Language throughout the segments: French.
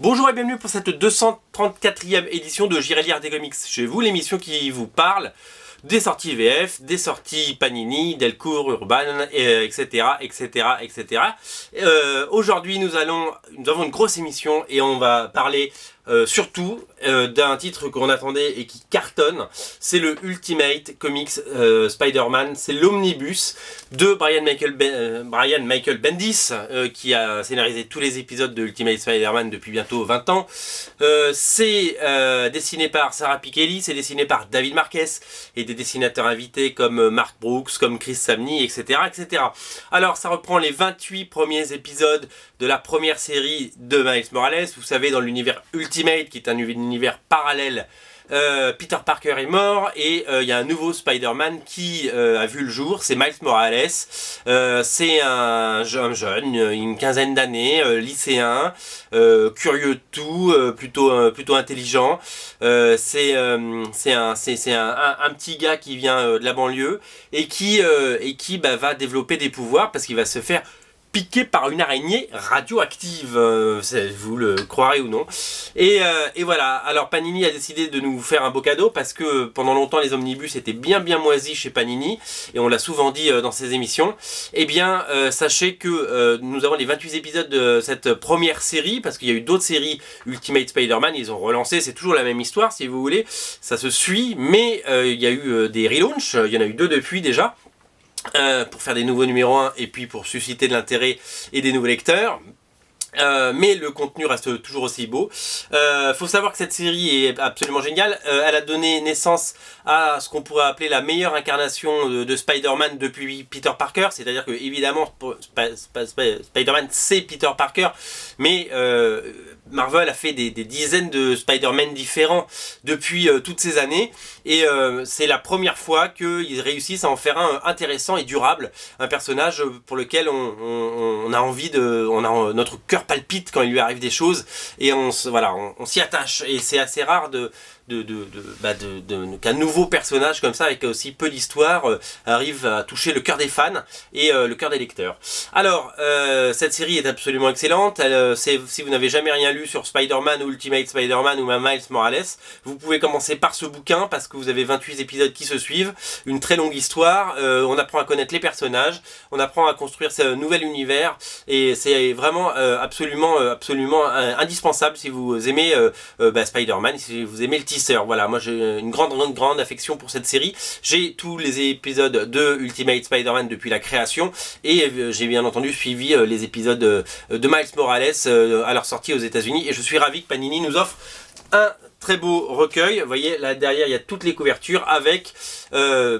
Bonjour et bienvenue pour cette 234e édition de J'irai lire des comics chez vous, l'émission qui vous parle des sorties VF, des sorties Panini, Delcourt, Urban, etc. Aujourd'hui nous avons une grosse émission et on va parler surtout d'un titre qu'on attendait et qui cartonne. C'est le Ultimate Comics Spider-Man, c'est l'omnibus de Brian Michael Bendis qui a scénarisé tous les épisodes de Ultimate Spider-Man depuis bientôt 20 ans. C'est dessiné par Sara Pichelli, c'est dessiné par David Marquez et des dessinateurs invités comme Mark Brooks, comme Chris Samnee, etc. Alors ça reprend les 28 premiers épisodes de la première série de Miles Morales. Vous savez, dans l'univers Ultimate, qui est un univers parallèle, Peter Parker est mort et il y a un nouveau Spider-Man qui a vu le jour, c'est Miles Morales. C'est un jeune, une quinzaine d'années, lycéen, curieux de tout, plutôt intelligent. C'est un petit gars qui vient de la banlieue et qui va développer des pouvoirs parce qu'il va se faire piqué par une araignée radioactive, vous le croirez ou non. Et voilà, alors Panini a décidé de nous faire un beau cadeau parce que pendant longtemps les omnibus étaient bien moisis chez Panini et on l'a souvent dit dans ces émissions. Eh bien sachez que nous avons les 28 épisodes de cette première série parce qu'il y a eu d'autres séries Ultimate Spider-Man, ils ont relancé, c'est toujours la même histoire si vous voulez, ça se suit, mais il y a eu des relaunchs, il y en a eu 2 depuis déjà. Pour faire des nouveaux numéros 1 et puis pour susciter de l'intérêt et des nouveaux lecteurs. Mais le contenu reste toujours aussi beau. Faut savoir que cette série est absolument géniale. Elle a donné naissance à ce qu'on pourrait appeler la meilleure incarnation de Spider-Man depuis Peter Parker. C'est-à-dire que évidemment Spider-Man c'est Peter Parker, mais Marvel a fait des dizaines de Spider-Man différents depuis toutes ces années et c'est la première fois qu'ils réussissent à en faire un intéressant et durable, un personnage pour lequel on a envie notre cœur palpite quand il lui arrive des choses et on s'y attache et c'est assez rare qu'un nouveau personnage comme ça avec aussi peu d'histoire arrive à toucher le cœur des fans et le cœur des lecteurs. Alors cette série est absolument excellente. Si vous n'avez jamais rien lu sur Spider-Man ou Ultimate Spider-Man ou même Miles Morales, vous pouvez commencer par ce bouquin parce que vous avez 28 épisodes qui se suivent, une très longue histoire, on apprend à connaître les personnages, on apprend à construire ce nouvel univers et c'est vraiment absolument indispensable si vous aimez Spider-Man, si vous aimez le teaser. Voilà, moi j'ai une grande affection pour cette série. J'ai tous les épisodes de Ultimate Spider-Man depuis la création et j'ai bien entendu suivi les épisodes de Miles Morales à leur sortie aux États-Unis et je suis ravi que Panini nous offre un très beau recueil. Vous voyez là derrière il y a toutes les couvertures avec ce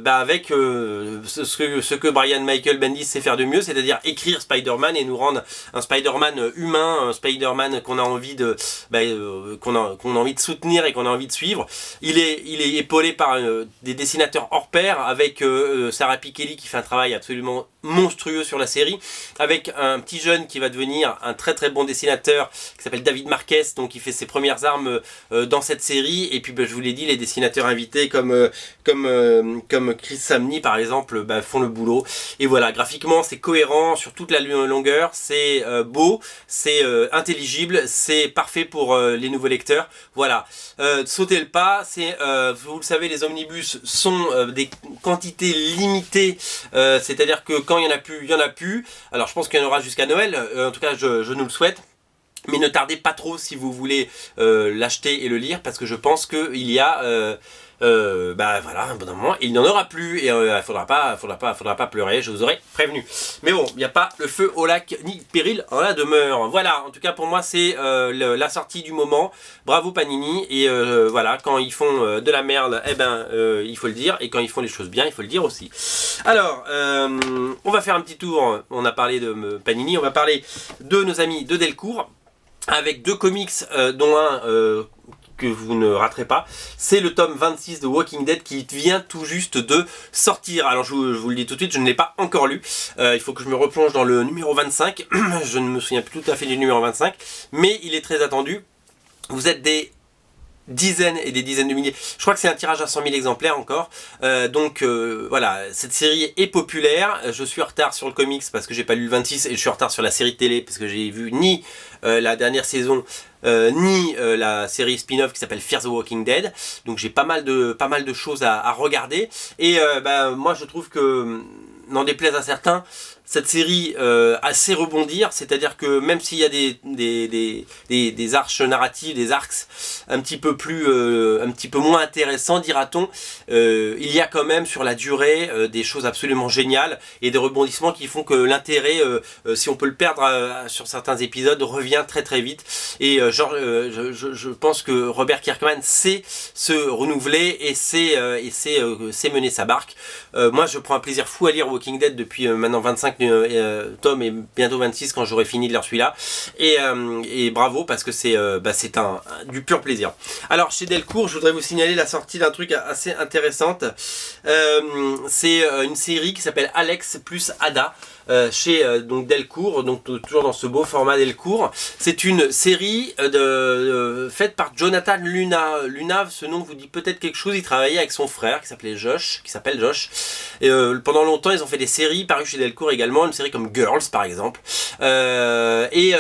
que Brian Michael Bendis sait faire de mieux, c'est-à-dire écrire Spider-Man et nous rendre un Spider-Man humain, un Spider-Man qu'on a envie de soutenir et qu'on a envie de suivre. Il est épaulé par des dessinateurs hors pair avec Sara Pichelli qui fait un travail absolument monstrueux sur la série, avec un petit jeune qui va devenir un très bon dessinateur qui s'appelle David Marquez, donc qui fait ses premières armes dans cette série, et puis je vous l'ai dit, les dessinateurs invités comme Chris Samnee par exemple font le boulot, et voilà, graphiquement c'est cohérent sur toute la longueur, c'est beau, c'est intelligible, c'est parfait pour les nouveaux lecteurs. Voilà, sautez le pas, vous le savez, les omnibus sont des quantités limitées, c'est-à-dire que quand il n'y en a plus, il n'y en a plus. Alors je pense qu'il y en aura jusqu'à Noël, en tout cas je nous le souhaite. Mais ne tardez pas trop si vous voulez l'acheter et le lire, parce que je pense qu'il y a voilà, un bon moment, il n'y en aura plus et il faudra pas pleurer, je vous aurais prévenu. Mais bon, il n'y a pas le feu au lac ni péril en la demeure. Voilà, en tout cas pour moi c'est la sortie du moment. Bravo Panini, et voilà, quand ils font de la merde, il faut le dire, et quand ils font les choses bien, il faut le dire aussi. Alors, on va faire un petit tour, on a parlé de Panini, on va parler de nos amis de Delcourt, avec 2 comics, dont un que vous ne raterez pas, c'est le tome 26 de Walking Dead qui vient tout juste de sortir. Alors je vous le dis tout de suite, je ne l'ai pas encore lu, il faut que je me replonge dans le numéro 25, je ne me souviens plus tout à fait du numéro 25, mais il est très attendu. Vous êtes des dizaines et des dizaines de milliers. Je crois que c'est un tirage à 100 000 exemplaires encore. Voilà, cette série est populaire. Je suis en retard sur le comics parce que j'ai pas lu le 26 et je suis en retard sur la série de télé parce que j'ai vu ni la dernière saison ni la série spin-off qui s'appelle Fear the Walking Dead. Donc j'ai pas mal de choses à regarder. Et moi je trouve que, n'en déplaise à certains, cette série a assez rebondir, c'est-à-dire que même s'il y a des arches narratives, des arcs un petit peu moins intéressants, dira-t-on, il y a quand même sur la durée des choses absolument géniales et des rebondissements qui font que l'intérêt, si on peut le perdre sur certains épisodes, revient très très vite. Et je pense que Robert Kirkman sait se renouveler et sait mener sa barque. Moi je prends un plaisir fou à lire Walking Dead depuis maintenant 25 tomes et bientôt 26 quand j'aurai fini de lire celui-là. Et bravo parce que c'est du pur plaisir. Alors chez Delcourt, je voudrais vous signaler la sortie d'un truc assez intéressante. C'est une série qui s'appelle Alex plus Ada. Chez donc Delcourt, donc toujours dans ce beau format Delcourt. C'est une série faite par Jonathan Luna. Luna, ce nom vous dit peut-être quelque chose. Il travaillait avec son frère qui s'appelle Josh. Et, pendant longtemps, ils ont fait des séries parues chez Delcourt également, une série comme Girls par exemple. Et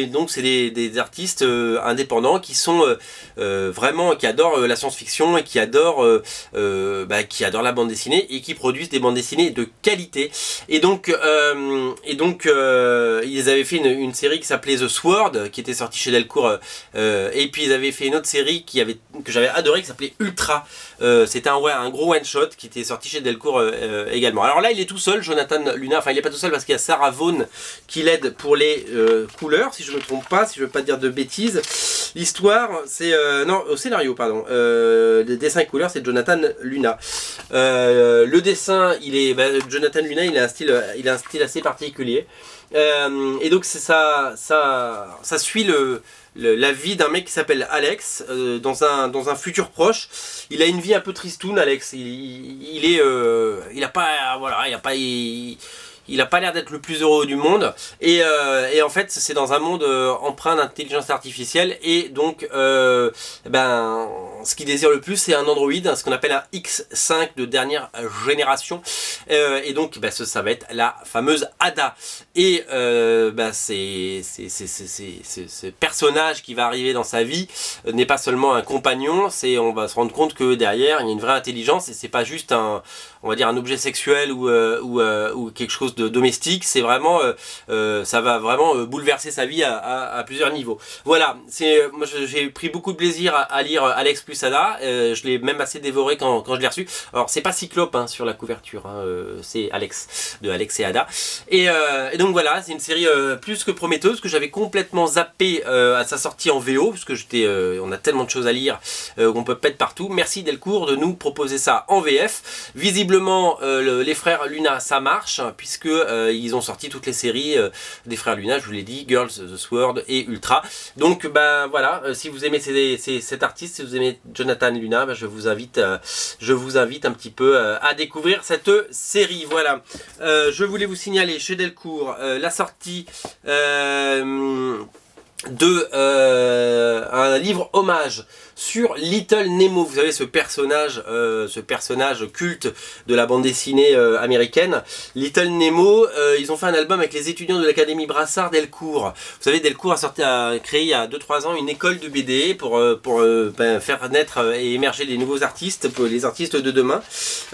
donc c'est des artistes indépendants qui sont vraiment, qui adorent la science-fiction et qui adorent la bande dessinée et qui produisent des bandes dessinées de qualité. Et donc ils avaient fait une série qui s'appelait The Sword, qui était sortie chez Delcourt, et puis ils avaient fait une autre série que j'avais adoré, qui s'appelait Ultra. C'était un gros one shot qui était sorti chez Delcourt également. Alors là il est tout seul, Jonathan Luna, enfin il est pas tout seul parce qu'il y a Sarah Vaughan qui l'aide pour les couleurs, si je me trompe pas, si je veux pas dire de bêtises. L'histoire c'est non, au scénario pardon, les dessins et couleurs c'est Jonathan Luna. Le dessin, Jonathan Luna, il a un style assez particulier. Et donc ça suit la vie d'un mec qui s'appelle Alex dans un futur proche. Il a une vie un peu tristoun, Alex. Il a pas l'air d'être le plus heureux du monde. Et en fait, c'est dans un monde empreint d'intelligence artificielle. Et donc, ce qu'il désire le plus, c'est un Android, ce qu'on appelle un X5 de dernière génération. Et donc, ça va être la fameuse Ada. Et ce personnage qui va arriver dans sa vie n'est pas seulement un compagnon. On va se rendre compte que derrière, il y a une vraie intelligence. Et c'est pas juste un objet sexuel ou quelque chose de domestique. C'est vraiment ça va vraiment bouleverser sa vie à plusieurs niveaux. Voilà, moi j'ai pris beaucoup de plaisir à lire Alex plus Ada. Je l'ai même assez dévoré quand je l'ai reçu. Alors c'est pas Cyclope sur la couverture, c'est Alex, de Alex et Ada. Et donc voilà, c'est une série plus que prometteuse que j'avais complètement zappé à sa sortie en VO, parce que on a tellement de choses à lire qu'on peut pas être partout. Merci Delcourt de nous proposer ça en VF. Visiblement les frères Luna ça marche, puisque ils ont sorti toutes les séries des frères Luna, je vous l'ai dit, Girls, The Sword et Ultra. Donc voilà, si vous aimez cet artiste, si vous aimez Jonathan Luna, je vous invite un petit peu à découvrir cette série. Voilà, je voulais vous signaler chez Delcourt la sortie un livre hommage sur Little Nemo. Vous savez, ce personnage culte de la bande dessinée américaine. Little Nemo, ils ont fait un album avec les étudiants de l'Académie Brassard Delcourt. Vous savez, Delcourt a créé il y a 2-3 ans une école de BD pour faire naître et émerger des nouveaux artistes, pour les artistes de demain.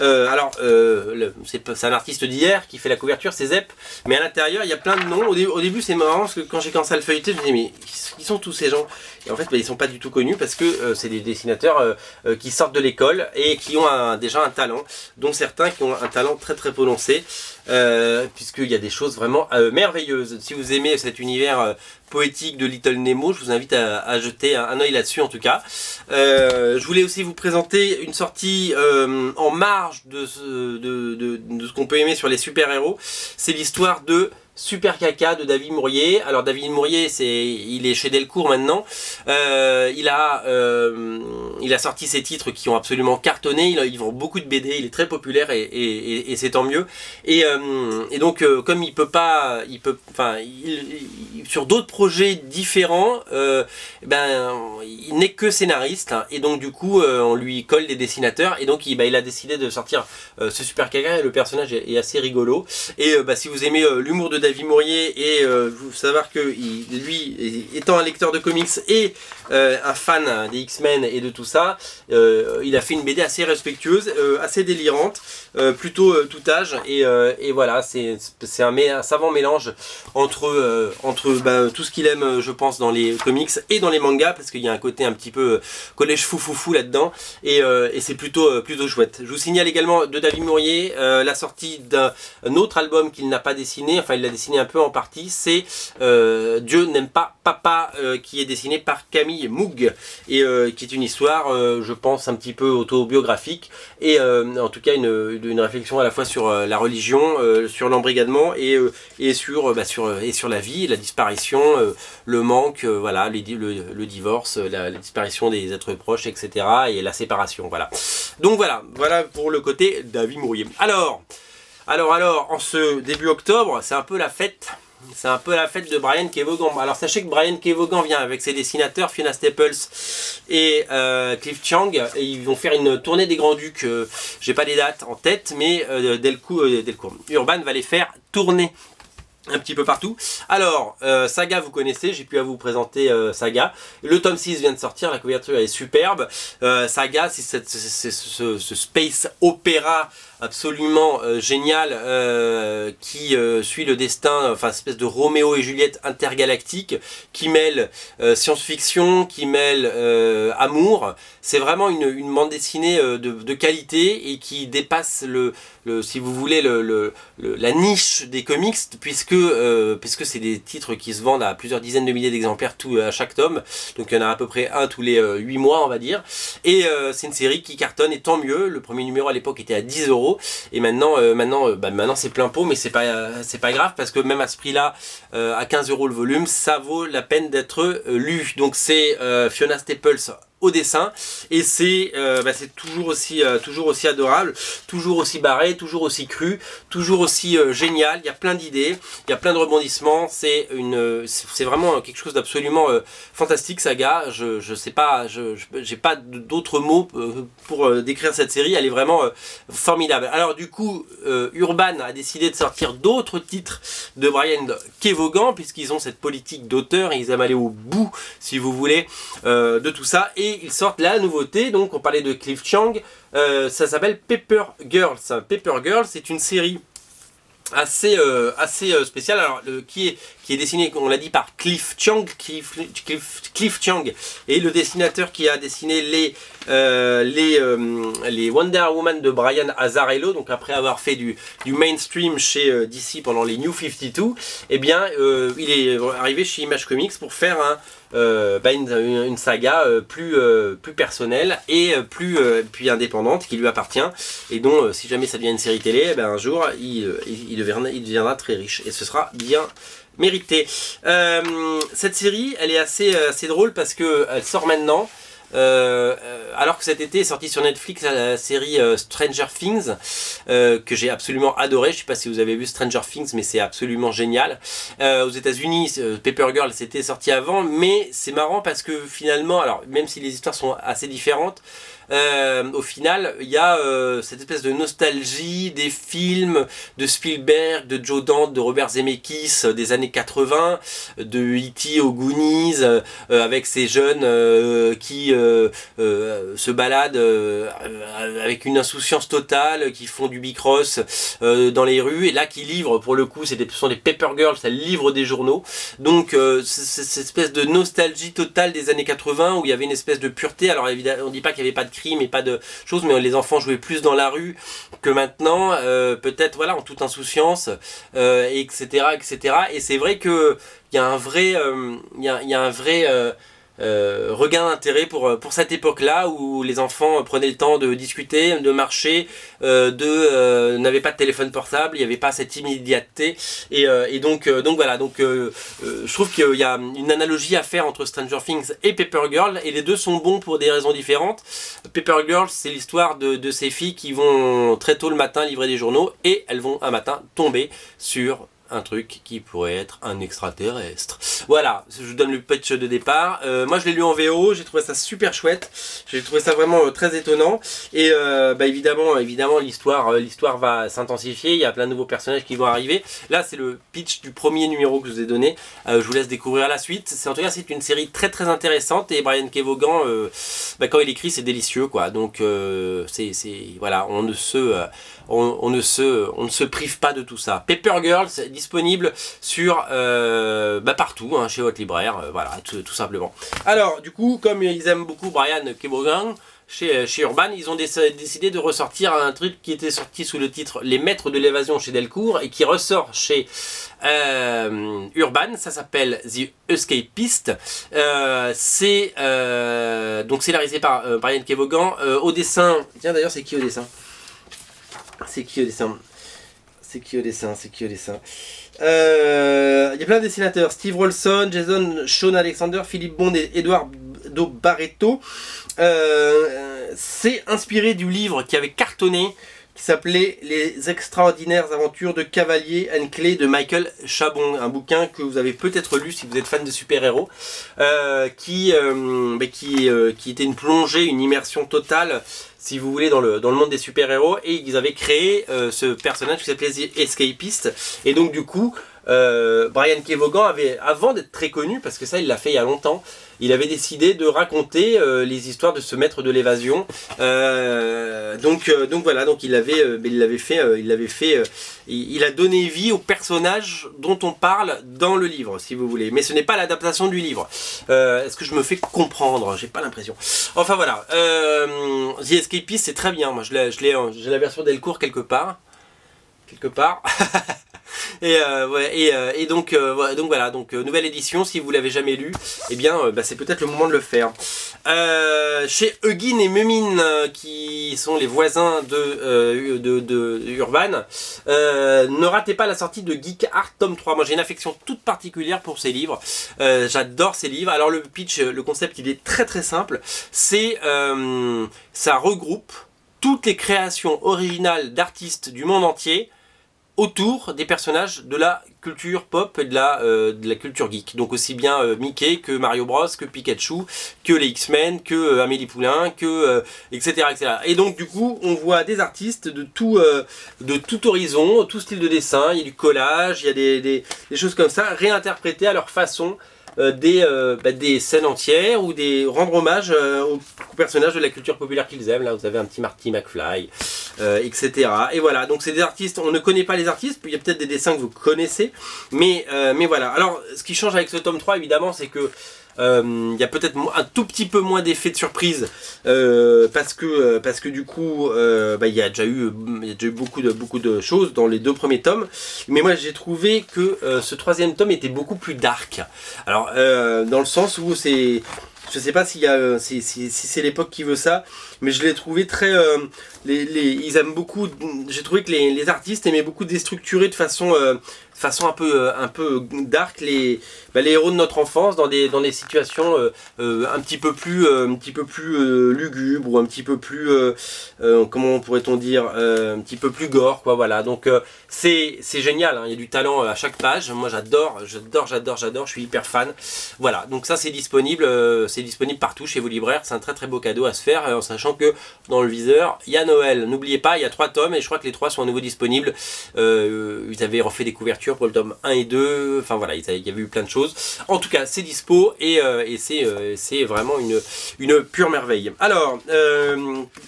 C'est un artiste d'hier qui fait la couverture, c'est Zep, mais à l'intérieur il y a plein de noms. Au début c'est marrant parce que quand j'ai commencé à le feuilleter, je me disais mais qui sont tous ces gens? Et en fait ils sont pas du tout connus parce que c'est des dessinateurs qui sortent de l'école et qui ont déjà un talent, dont certains qui ont un talent très très prononcé, puisqu'il y a des choses vraiment merveilleuses. Si vous aimez cet univers poétique de Little Nemo, je vous invite à jeter un œil là-dessus en tout cas. Je voulais aussi vous présenter une sortie en marge de ce qu'on peut aimer sur les super-héros. C'est l'histoire de Super Caca de David Mourier. Alors David Mourier, il est chez Delcourt maintenant. Il a sorti ses titres qui ont absolument cartonné. Il vend beaucoup de BD, il est très populaire et c'est tant mieux. Et donc comme sur d'autres projets différents, il n'est que scénariste, hein, et donc du coup on lui colle des dessinateurs et donc il a décidé de sortir ce Super Caca et le personnage est assez rigolo. Et si vous aimez l'humour de David Mourier et vous savoir que lui étant un lecteur de comics et un fan des X-Men et de tout ça, il a fait une BD assez respectueuse, assez délirante, plutôt tout âge et voilà, c'est un savant mélange entre tout ce qu'il aime, je pense, dans les comics et dans les mangas, parce qu'il y a un côté un petit peu collège fou là-dedans et c'est plutôt chouette. Je vous signale également de David Mourier la sortie d'un autre album qu'il n'a pas dessiné, enfin il l'a dessiné un peu en partie, c'est Dieu n'aime pas Papa, qui est dessiné par Camille Moog et qui est une histoire, je pense, un petit peu autobiographique et en tout cas une réflexion à la fois sur la religion, sur l'embrigadement et sur la vie, la disparition, le manque, voilà, le divorce, la disparition des êtres proches, etc. et la séparation, voilà. Donc voilà pour le côté David Mourier. Alors, en ce début octobre, c'est un peu la fête. C'est un peu la fête de Brian Kevogan. Alors sachez que Brian Kevogan vient avec ses dessinateurs Fiona Staples et Cliff Chiang. Et ils vont faire une tournée des Grands Ducs. J'ai pas les dates en tête, mais Delcourt Urban va les faire tourner un petit peu partout. Alors, Saga, vous connaissez, j'ai pu à vous présenter Saga. Le tome 6 vient de sortir, la couverture est superbe. Saga, c'est ce space opéra absolument génial qui suit le destin, enfin, espèce de Roméo et Juliette intergalactique qui mêle science-fiction, qui mêle amour. C'est vraiment une bande dessinée de qualité et qui dépasse si vous voulez, la niche des comics, puisque c'est des titres qui se vendent à plusieurs dizaines de milliers d'exemplaires à chaque tome, donc il y en a à peu près un tous les 8 mois, on va dire, et c'est une série qui cartonne, et tant mieux. Le premier numéro à l'époque était à 10 € et maintenant c'est plein pot, mais c'est pas grave, parce que même à ce prix là, à 15 € le volume, ça vaut la peine d'être lu. Donc c'est Fiona Staples au dessin et c'est toujours aussi adorable, toujours aussi barré, toujours aussi cru, toujours aussi génial. Il y a plein d'idées, il y a plein de rebondissements, c'est vraiment quelque chose d'absolument fantastique. Saga, je sais pas, j'ai pas d'autres mots pour décrire cette série. Elle est vraiment formidable. Alors du coup, Urban a décidé de sortir d'autres titres de Brian Kevogan, puisqu'ils ont cette politique d'auteur et ils aiment aller au bout, si vous voulez, de tout ça. Et ils sortent la nouveauté, donc on parlait de Cliff Chiang, ça s'appelle Paper Girls. Paper Girls, c'est une série assez spéciale, alors qui est dessiné, on l'a dit, par Cliff Chiang, et le dessinateur qui a dessiné les Wonder Woman de Brian Azzarello. Donc après avoir fait du mainstream chez DC pendant les New 52, eh bien il est arrivé chez Image Comics pour faire une saga plus personnelle et plus indépendante, qui lui appartient, et dont si jamais ça devient une série télé, un jour il deviendra très riche, et ce sera bien mérité. Cette série, elle est assez drôle parce que elle sort maintenant. Alors que cet été est sorti sur Netflix la série Stranger Things, que j'ai absolument adoré. Je sais pas si vous avez vu Stranger Things, mais c'est absolument génial. Aux États-Unis, Paper Girl c'était sorti avant, mais c'est marrant parce que finalement, alors même si les histoires sont assez différentes, au final il y a cette espèce de nostalgie des films de Spielberg, de Joe Dante, de Robert Zemeckis des années 80, de E.T. aux Goonies, avec ces jeunes qui se baladent avec une insouciance totale, qui font du bicross dans les rues, et là qui livrent, pour le coup ce sont des Paper Girls, elles livrent des journaux. Donc cette espèce de nostalgie totale des années 80 où il y avait une espèce de pureté. Alors évidemment on dit pas qu'il n'y avait pas de crime et pas de choses, mais les enfants jouaient plus dans la rue que maintenant, peut-être, voilà, en toute insouciance, etc. Et c'est vrai que il y a un vrai regain d'intérêt pour cette époque-là où les enfants prenaient le temps de discuter, de marcher, n'avaient pas de téléphone portable, il n'y avait pas cette immédiateté et donc voilà, je trouve qu'il y a une analogie à faire entre Stranger Things et Paper Girl et les deux sont bons pour des raisons différentes. Paper Girl, c'est l'histoire de ces filles qui vont très tôt le matin livrer des journaux et elles vont un matin tomber sur un truc qui pourrait être un extraterrestre. Voilà, je vous donne le pitch de départ. Moi je l'ai lu en VO, j'ai trouvé ça super chouette, j'ai trouvé ça vraiment très étonnant et évidemment l'histoire va s'intensifier, il y a plein de nouveaux personnages qui vont arriver. Là c'est le pitch du premier numéro que je vous ai donné, je vous laisse découvrir la suite. En tout cas c'est une série très très intéressante et Brian K. Vaughan, quand il écrit c'est délicieux quoi, donc voilà, on ne se prive pas de tout ça. Paper Girls disponible sur partout, hein, chez votre libraire, voilà, tout simplement. Alors, du coup, comme ils aiment beaucoup Brian K. Vaughan, chez Urban, ils ont décidé de ressortir un truc qui était sorti sous le titre Les Maîtres de l'évasion chez Delcourt et qui ressort chez Urban. Ça s'appelle The Escapist. C'est scénarisé par Brian K. Vaughan. Au dessin, tiens d'ailleurs c'est qui au dessin? Il y a plein de dessinateurs. Steve Rolson, Jason Sean Alexander, Philippe Bond et Eduardo Barreto. C'est inspiré du livre qui avait cartonné, qui s'appelait Les extraordinaires aventures de Cavalier and Clay de Michael Chabon, un bouquin que vous avez peut-être lu si vous êtes fan de super-héros, qui était une plongée, une immersion totale, si vous voulez, dans le monde des super-héros, et ils avaient créé ce personnage qui s'appelait The Escapist, et donc du coup, Brian K. Vaughan avait, avant d'être très connu, parce que ça il l'a fait il y a longtemps, il avait décidé de raconter les histoires de ce maître de l'évasion. Donc voilà, donc il a donné vie au personnage dont on parle dans le livre, si vous voulez. Mais ce n'est pas l'adaptation du livre. Est-ce que je me fais comprendre? J'ai pas l'impression. Enfin voilà, The Escapist c'est très bien. Moi j'ai la version Delcourt quelque part. Donc voilà, nouvelle édition, si vous l'avez jamais lu, eh bien c'est peut-être le moment de le faire. Chez Huggin et Mumin, qui sont les voisins de Urban, ne ratez pas la sortie de Geek Art tome 3. Moi j'ai une affection toute particulière pour ces livres, j'adore ces livres. Alors le pitch, le concept il est très très simple, c'est ça regroupe toutes les créations originales d'artistes du monde entier autour des personnages de la culture pop et de la culture geek. Donc aussi bien Mickey que Mario Bros, que Pikachu, que les X-Men, que Amélie Poulain, que etc., etc. Et donc du coup on voit des artistes de tout horizon, tout style de dessin, il y a du collage, il y a des choses comme ça, réinterprétées à leur façon, des scènes entières ou rendre hommage aux personnages de la culture populaire qu'ils aiment. Là vous avez un petit Marty McFly, etc. Et voilà, donc c'est des artistes, on ne connaît pas les artistes, il y a peut-être des dessins que vous connaissez, mais voilà. Alors ce qui change avec ce tome 3 évidemment, c'est que il y a peut-être un tout petit peu moins d'effet de surprise parce que du coup il y a déjà eu beaucoup de choses dans les deux premiers tomes, mais moi j'ai trouvé que ce troisième tome était beaucoup plus dark. Alors dans le sens où c'est, je sais pas si c'est l'époque qui veut ça, mais je l'ai trouvé très ils aiment beaucoup, j'ai trouvé que les artistes aimaient beaucoup déstructurer de façon un peu dark les héros de notre enfance dans des situations un petit peu plus lugubres, ou un petit peu plus comment pourrait-on dire, un petit peu plus gore quoi. Voilà, donc c'est génial, hein. Il y a du talent à chaque page. Moi j'adore, je suis hyper fan. Voilà, donc ça c'est disponible partout chez vos libraires. C'est un très très beau cadeau à se faire, en sachant que dans le viseur il y a Noël. N'oubliez pas, il y a 3 tomes et je crois que les 3 sont à nouveau disponibles. Ils avaient refait des couvertures pour le tome 1 et 2, enfin voilà, il y avait eu plein de choses. En tout cas c'est dispo et c'est vraiment une pure merveille. Alors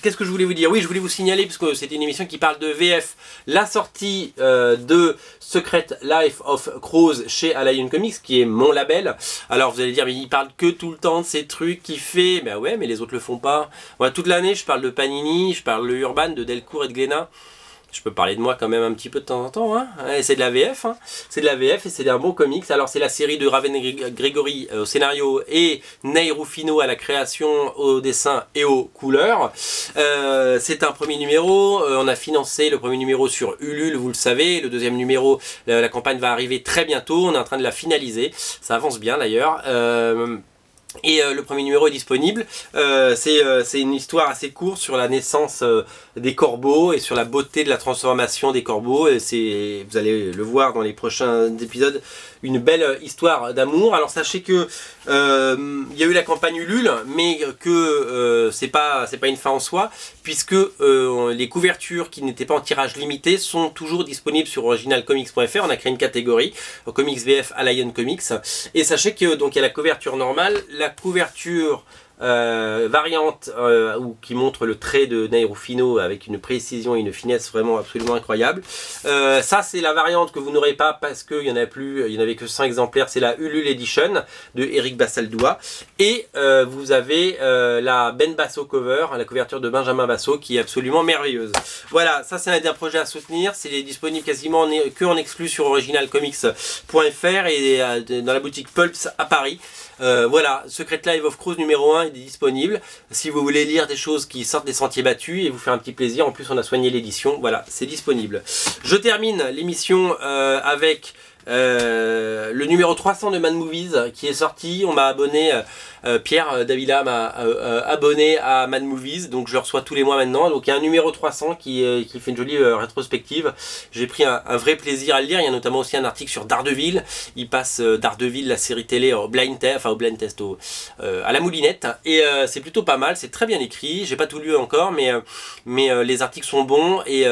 qu'est-ce que je voulais vous dire? Oui, je voulais vous signaler, parce que c'était une émission qui parle de VF, la sortie de Secret Life of Crows chez Alliance Comics, qui est mon label. Alors vous allez dire, mais il parle que tout le temps de ces trucs qu'il fait. Ben ouais, mais les autres le font pas. Moi toute l'année je parle de Panini, je parle de Urban, de Delcourt et de Glénat. Je peux parler de moi quand même un petit peu de temps en temps, hein. Et c'est de la VF, hein. C'est de la VF et c'est un bon comics. Alors c'est la série de Raven Gregory au scénario et Ney Rufino à la création, au dessin et aux couleurs. C'est un premier numéro, on a financé le premier numéro sur Ulule, vous le savez. Le deuxième numéro, la campagne va arriver très bientôt, on est en train de la finaliser. Ça avance bien d'ailleurs. Et le premier numéro est disponible. C'est une histoire assez courte sur la naissance des corbeaux et sur la beauté de la transformation des corbeaux. Et vous allez le voir dans les prochains épisodes, une belle histoire d'amour. Alors sachez que il y a eu la campagne Ulule, mais que c'est pas une fin en soi, puisque les couvertures qui n'étaient pas en tirage limité sont toujours disponibles sur originalcomics.fr. On a créé une catégorie Comics VF à Lion Comics. Et sachez que donc il y a la couverture normale, la couverture variante qui montre le trait de Ney Rufino avec une précision et une finesse vraiment absolument incroyable. Ça c'est la variante que vous n'aurez pas parce qu'il n'y en a plus, il n'y en avait que 5 exemplaires, c'est la Ulule Edition de Eric Bassaldoua. Et vous avez la Ben Basso cover, la couverture de Benjamin Basso qui est absolument merveilleuse. Voilà, ça c'est un projet à soutenir, c'est disponible quasiment que en exclu sur originalcomics.fr et dans la boutique Pulps à Paris. Voilà, Secret Life of Crows numéro 1 est disponible. Si vous voulez lire des choses qui sortent des sentiers battus et vous faire un petit plaisir, en plus on a soigné l'édition, voilà, c'est disponible. Je termine l'émission avec le numéro 300 de Mad Movies qui est sorti. On m'a abonné, Pierre Davila m'a abonné à Mad Movies, donc je le reçois tous les mois maintenant. Donc il y a un numéro 300 qui fait une jolie rétrospective. J'ai pris un vrai plaisir à le lire. Il y a notamment aussi un article sur Daredevil. Il passe Daredevil, la série télé, au blind test, à la moulinette. Et c'est plutôt pas mal, c'est très bien écrit. J'ai pas tout lu encore, mais les articles sont bons. Et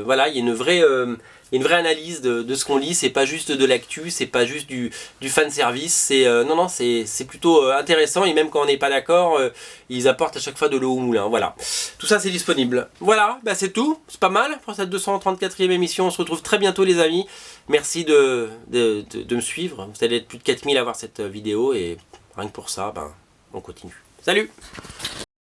voilà, il y a une vraie analyse de ce qu'on lit, c'est pas juste de l'actu, c'est pas juste du fan service, c'est plutôt intéressant et même quand on n'est pas d'accord, ils apportent à chaque fois de l'eau au moulin, voilà. Tout ça c'est disponible. Voilà, bah c'est tout, c'est pas mal pour cette 234e émission, on se retrouve très bientôt les amis. Merci de me suivre, vous allez être plus de 4000 à voir cette vidéo et rien que pour ça, ben, on continue. Salut!